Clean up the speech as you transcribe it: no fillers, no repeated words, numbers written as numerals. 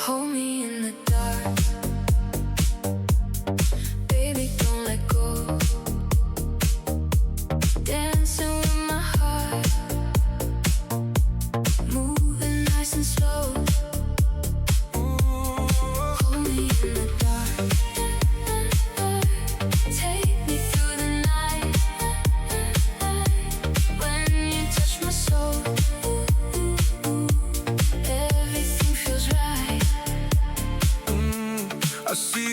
Hold me in the dark, baby, don't let go. Dancing with my heart, moving nice and slow. Hold me in the dark, take me through the night. When you touch my soul, everything feels right. I see